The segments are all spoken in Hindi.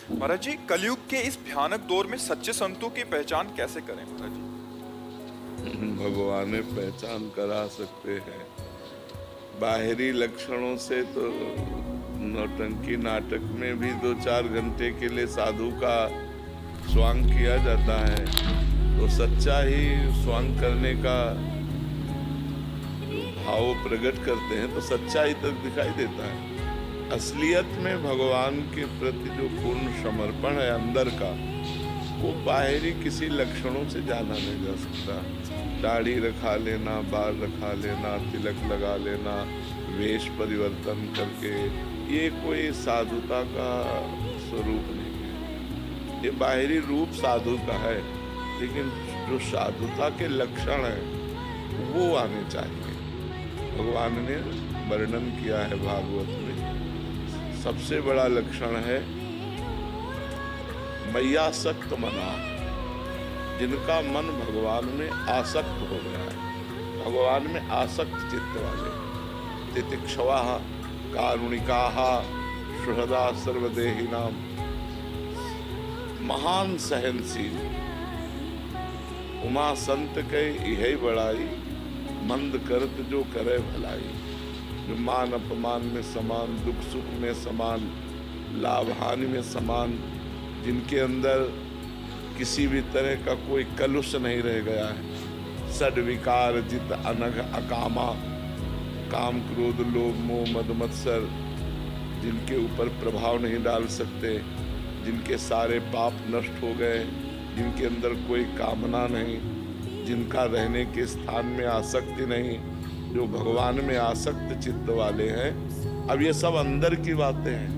महाराज जी, कलयुग के इस भयानक दौर में सच्चे संतों की पहचान कैसे करें महाराज जी? भगवान पहचान करा सकते हैं। बाहरी लक्षणों से तो नौटंकी नाटक में भी 2-4 घंटे के लिए साधु का स्वांग किया जाता है, तो सच्चा ही स्वांग करने का भाव प्रकट करते हैं तो सच्चाई तक दिखाई देता है। असलियत में भगवान के प्रति जो पूर्ण समर्पण है अंदर का, वो बाहरी किसी लक्षणों से जाना नहीं जा सकता। दाढ़ी रखा लेना, बाल रखा लेना, तिलक लगा लेना, वेश परिवर्तन करके, ये कोई साधुता का स्वरूप नहीं है। ये बाहरी रूप साधु का है, लेकिन जो साधुता के लक्षण है वो आने चाहिए। भगवान ने वर्णन किया है भागवत में, सबसे बड़ा लक्षण है मय्यासक्त मना, जिनका मन भगवान में आसक्त हो गया है, भगवान में आसक्त चित्त वाले। तितिक्षवा कारुणिका सुहृदा सर्वदेहिनाम, महान सहनशील, उमा संत के यही बड़ाई, मंद करत जो करे भलाई। जो मान अपमान में समान, दुख सुख में समान, लाभ हानि में समान, जिनके अंदर किसी भी तरह का कोई कलुष नहीं रह गया है। सड विकार जित अनघ अकामा, काम क्रोध लोभ मोह मद मत्सर जिनके ऊपर प्रभाव नहीं डाल सकते, जिनके सारे पाप नष्ट हो गए, जिनके अंदर कोई कामना नहीं, जिनका रहने के स्थान में आसक्ति नहीं, जो भगवान में आसक्त चित्त वाले हैं। अब ये सब अंदर की बातें हैं,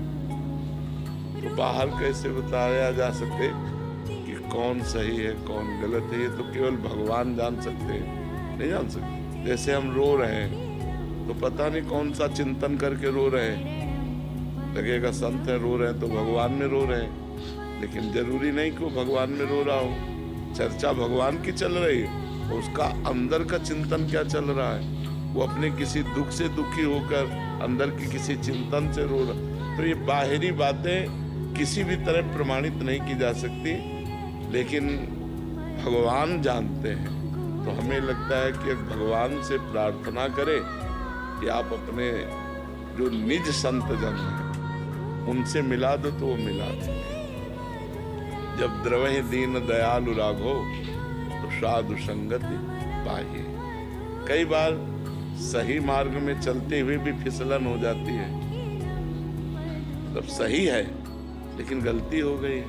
तो बाहर कैसे बताया जा सके कि कौन सही है कौन गलत है? ये तो केवल भगवान जान सकते हैं, नहीं जान सकते। जैसे हम रो रहे हैं तो पता नहीं कौन सा चिंतन करके रो रहे हैं, लगेगा संत है रो रहे हैं तो भगवान में रो रहे हैं, लेकिन जरूरी नहीं कि वो भगवान में रो रहा हो। चर्चा भगवान की चल रही है, तो उसका अंदर का चिंतन क्या चल रहा है? वो अपने किसी दुख से दुखी होकर अंदर की किसी चिंतन से रो रहा। तो ये बाहरी बातें किसी भी तरह प्रमाणित नहीं की जा सकती, लेकिन भगवान जानते हैं। तो हमें लगता है कि भगवान से प्रार्थना करें कि आप अपने जो निज संत जन हैं उनसे मिला दो, तो वो मिला देंगे। जब द्रवहि दीन दयालु राघो, तो साधु संगति पाइए। कई बार सही मार्ग में चलते हुए भी फिसलन हो जाती है, मतलब सही है लेकिन गलती हो गई है,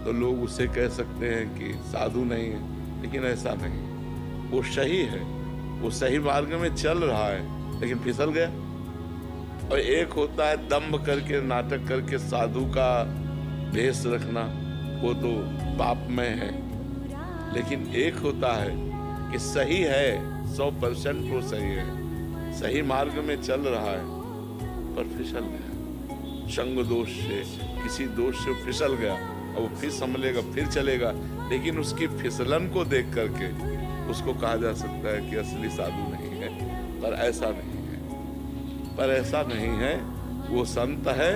तो लोग उसे कह सकते हैं कि साधु नहीं है, लेकिन ऐसा नहीं। वो सही है, वो सही मार्ग में चल रहा है, लेकिन फिसल गया। और एक होता है दंभ करके नाटक करके साधु का भेष रखना, वो तो पापमय है। लेकिन एक होता है कि सही है, 100% वो सही है, सही मार्ग में चल रहा है, पर फिसल गया संग दोष से, किसी दोष से फिसल गया, और वो फिर संभलेगा फिर चलेगा। लेकिन उसकी फिसलन को देख करके उसको कहा जा सकता है कि असली साधु नहीं है। पर ऐसा नहीं है, पर ऐसा नहीं है। वो संत है,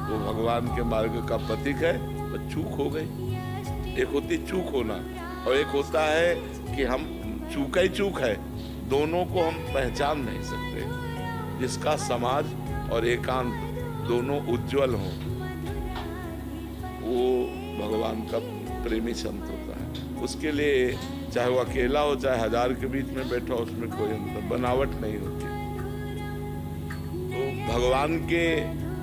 वो भगवान के मार्ग का प्रतीक है, पर चूक हो गई। एक होती चूक होना, और एक होता है कि हम चूका ही चूक है, दोनों को हम पहचान नहीं सकते। जिसका समाज और एकांत दोनों उज्जवल हों, वो भगवान का प्रेमी संत होता है। उसके लिए चाहे वो अकेला हो चाहे 1000 के बीच में बैठा हो, उसमें कोई अंतर बनावट नहीं होती। तो भगवान के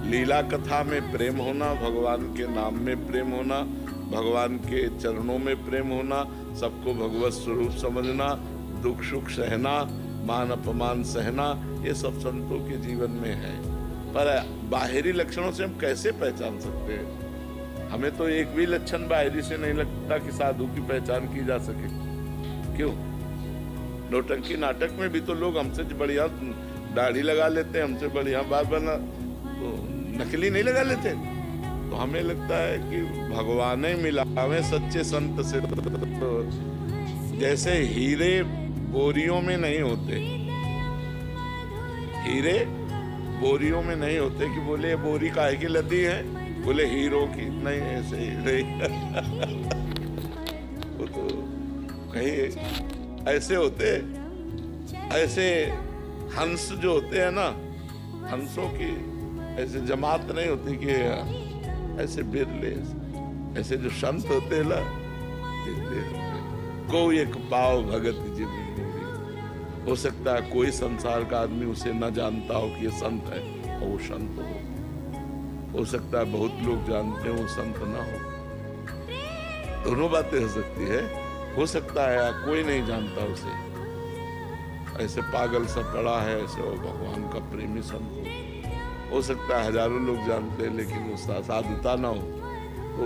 लीला कथा में प्रेम होना, भगवान के नाम में प्रेम होना, भगवान के चरणों में प्रेम होना, सबको भगवत स्वरूप समझना, दुख सुख सहना, मान अपमान सहना, ये सब संतों के जीवन में है। पर बाहरी लक्षणों से हम कैसे पहचान सकते हैं? हमें तो एक भी लक्षण बाहरी से नहीं लगता कि साधु की पहचान की जा सके। क्यों? नौटंकी नाटक में भी तो लोग हमसे बढ़िया दाढ़ी लगा लेते हैं, हमसे बढ़िया बाल बना, तो नकली नहीं लगा लेते। तो हमें लगता है कि भगवान ही मिलावे सच्चे संत से। तो जैसे हीरे बोरियों में नहीं होते, हीरे बोरियों में नहीं होते कि बोले बोरी काहे की लदी है, बोले हीरो की नहीं, ऐसे ही नहीं। वो तो कहीं ऐसे होते, ऐसे हंस जो होते हैं ना, हंसों की ऐसे जमात नहीं होती कि ऐसे बिरले, ऐसे जो संत होते हैं ना, बिरले होते। कोई एक पाव भगत जी मिली। हो सकता है कोई संसार का आदमी उसे न जानता हो कि ये संत है और वो संत हो सकता है बहुत लोग जानते हो वो संत ना हो। दोनों बातें हो सकती है। हो सकता है कोई नहीं जानता उसे, ऐसे पागल सा पड़ा है, ऐसे वो भगवान का प्रेमी संत हो सकता है हजारों लोग जानते हैं लेकिन वो साधुता ना हो। तो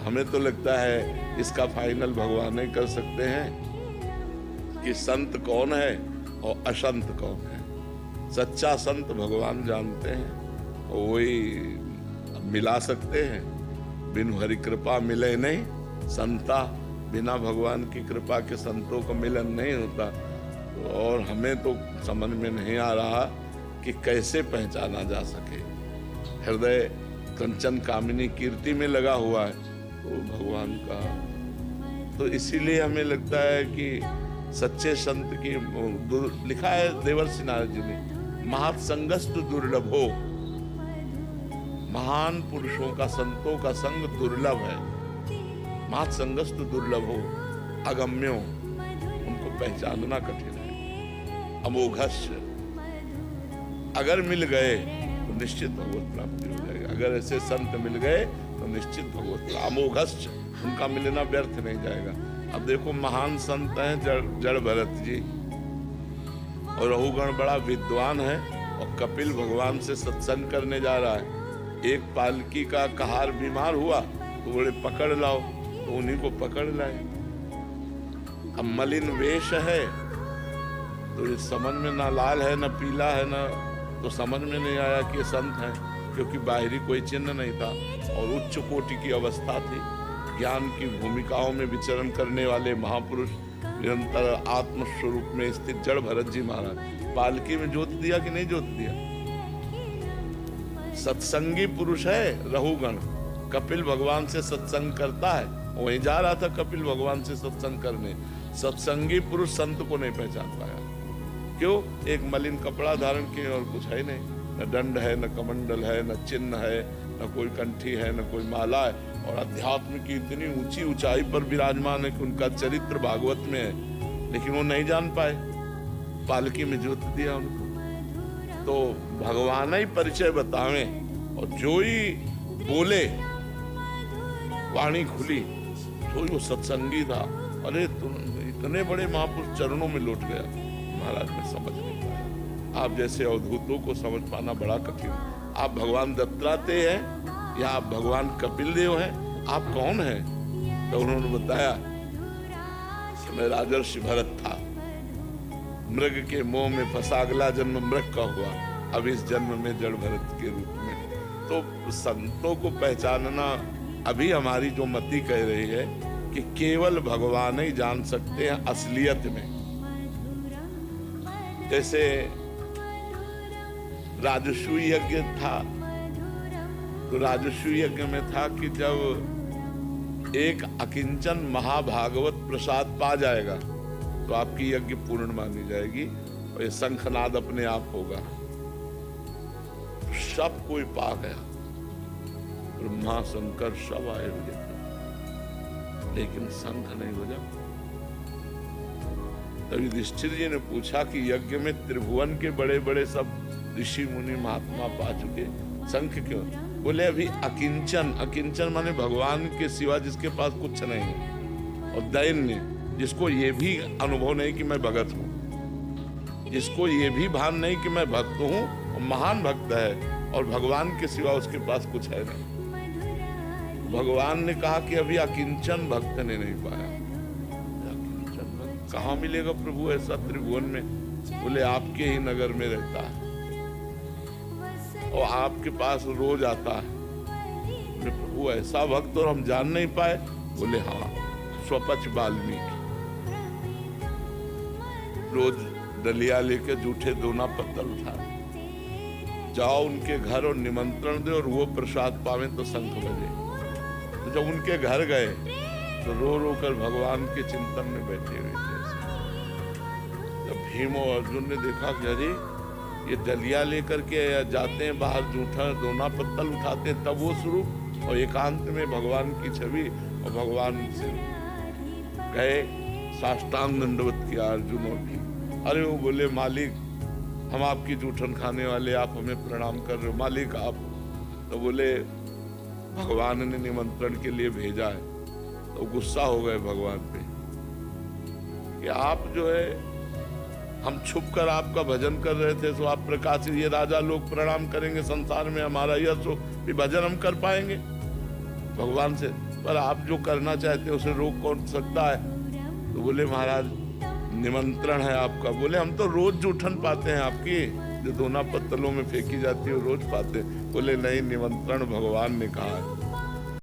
हमें तो लगता है इसका फाइनल भगवान ही कर सकते हैं कि संत कौन है और असंत कौन है। सच्चा संत भगवान जानते हैं और वही मिला सकते हैं। बिनु हरि कृपा मिले नहीं संता, बिना भगवान की कृपा के संतों को मिलन नहीं होता। और हमें तो समझ में नहीं आ रहा कि कैसे पहचाना जा सके। हृदय कंचन कामिनी कीर्ति में लगा हुआ है तो भगवान का, तो इसीलिए हमें लगता है कि सच्चे संत की लिखा है देवर्षि नारद जी ने, महासंगस्तु दुर्लभो, महान पुरुषों का संतों का संग दुर्लभ है। महासंगस्तु दुर्लभो अगम्यो, उनको पहचानना कठिन है। अमोघस्य, अगर मिल गए तो निश्चित भगवत प्राप्ति हो जाएगी। अगर ऐसे संत मिल गए तो निश्चित भगवत। अमोघस्य, उनका मिलना व्यर्थ नहीं जाएगा। अब देखो महान संत हैं जड़ भरत जी, और रघुगण बड़ा विद्वान है और कपिल भगवान से सत्संग करने जा रहा है। एक पालकी का कहार बीमार हुआ तो बोले पकड़ लाओ, तो उन्हीं को पकड़ लाए। अब मलिन वेश है तो ये समझ में ना लाल है ना पीला है ना, तो समझ में नहीं आया कि ये संत है, क्योंकि बाहरी कोई चिन्ह नहीं था और उच्च कोटि की अवस्था थी। ज्ञान की भूमिकाओं में विचरण करने वाले महापुरुष, निरंतर आत्म स्वरूप में स्थित जड़ भरत जी महाराज पालकी में जोत दिया कि नहीं जोत दिया। सत्संगी पुरुष है रघुगण, कपिल भगवान से सत्संग करता है, वहीं जा रहा था कपिल भगवान से सत्संग करने। सत्संगी पुरुष संत को नहीं पहचान पाया। क्यों? एक मलिन कपड़ा धारण किए और कुछ है नहीं, न दंड है, न कमंडल है, न चिन्ह है, न कोई कंठी है, न कोई माला है, और अध्यात्म की इतनी ऊंची ऊंचाई पर विराजमान है कि उनका चरित्र भागवत में है, लेकिन वो नहीं जान पाए। पालकी में जोत दिया उनको। तो भगवान ही परिचय बतावे और जो ही बोले वाणी खुली, जो ही वो सत्संगी था। अरे तुम इतने बड़े महापुरुष चरणों में लौट गया। महाराज में समझ नहीं पाया। आप जैसे अवधूतों को समझ पाना बड़ा कठिन। आप भगवान दत्तात्रेय हैं या आप भगवान कपिल देव हैं, आप कौन हैं? तो उन्होंने बताया कि मैं राजर्षि भरत था, मृग के मोह में फंसा, अगला जन्म मृग का हुआ, अब इस जन्म में जड़ भरत के रूप में। तो संतों को पहचानना अभी हमारी जो मति कह रही है कि केवल भगवान ही जान सकते हैं असलियत में। जैसे राजस्व यज्ञ था, तो राजस्व यज्ञ में था कि जब एक अकिंचन महाभागवत प्रसाद पा जाएगा तो आपकी यज्ञ पूर्ण मानी जाएगी और ये शंखनाद अपने आप होगा। सब कोई पा गया, ब्रह्मा शंकर सब आए हुए, लेकिन शंख नहीं बजा। तभी युधिष्ठिर जी ने पूछा कि यज्ञ में त्रिभुवन के बड़े बड़े सब ऋषि मुनि महात्मा पा चुके, शंख क्यों? बोले अभी अकिंचन, अकिंचन माने भगवान के सिवा जिसके पास कुछ नहीं है, और दैन्य जिसको ये भी अनुभव नहीं कि मैं भगत हूं, जिसको ये भी भान नहीं कि मैं भक्त हूं, और महान भक्त है और भगवान के सिवा उसके पास कुछ है नहीं। भगवान ने कहा कि अभी अकिंचन भक्त ने नहीं पाया। अकिंचन भक्त कहाँ मिलेगा प्रभु ऐसा त्रिभुवन में? बोले आपके ही नगर में रहता है और आपके पास रोज आता है। बोले प्रभु ऐसा भक्त और हम जान नहीं पाए? बोले हाँ, स्वपच वाल्मीकि रोज डलिया लेके जूठे दोना पत्थर उठा, जाओ उनके घर और निमंत्रण दे और वो प्रसाद पावे तो शंख बजे। तो जब उनके घर गए तो रो रो कर भगवान के चिंतन में बैठे हुए थे। जब भीम और अर्जुन ने देखा कि अरे ये दलिया लेकर के जाते हैं बाहर, जूठा दोना पत्तल उठाते हैं, तब वो स्वरूप और एकांत में भगवान की छवि, और भगवान से गए साष्टांग दंडवत किया अर्जुन और भीम। अरे वो बोले मालिक हम आपकी जूठन खाने वाले, आप हमें प्रणाम कर रहे हो, मालिक आप। तो बोले भगवान ने निमंत्रण के लिए भेजा है। तो गुस्सा हो गए भगवान पे कि आप जो है, हम छुप कर आपका भजन कर रहे थे तो आप प्रकाशित, ये राजा लोग प्रणाम करेंगे, संसार में हमारा यश हो, फिर भजन हम कर पाएंगे भगवान से, पर आप जो करना चाहते हैं उसे रोक कौन सकता है। तो बोले महाराज निमंत्रण है आपका। बोले हम तो रोज जूठन पाते हैं आपकी, जो दोना पत्तलों में फेंकी जाती है रोज पाते। बोले नहीं, निमंत्रण भगवान ने कहा है।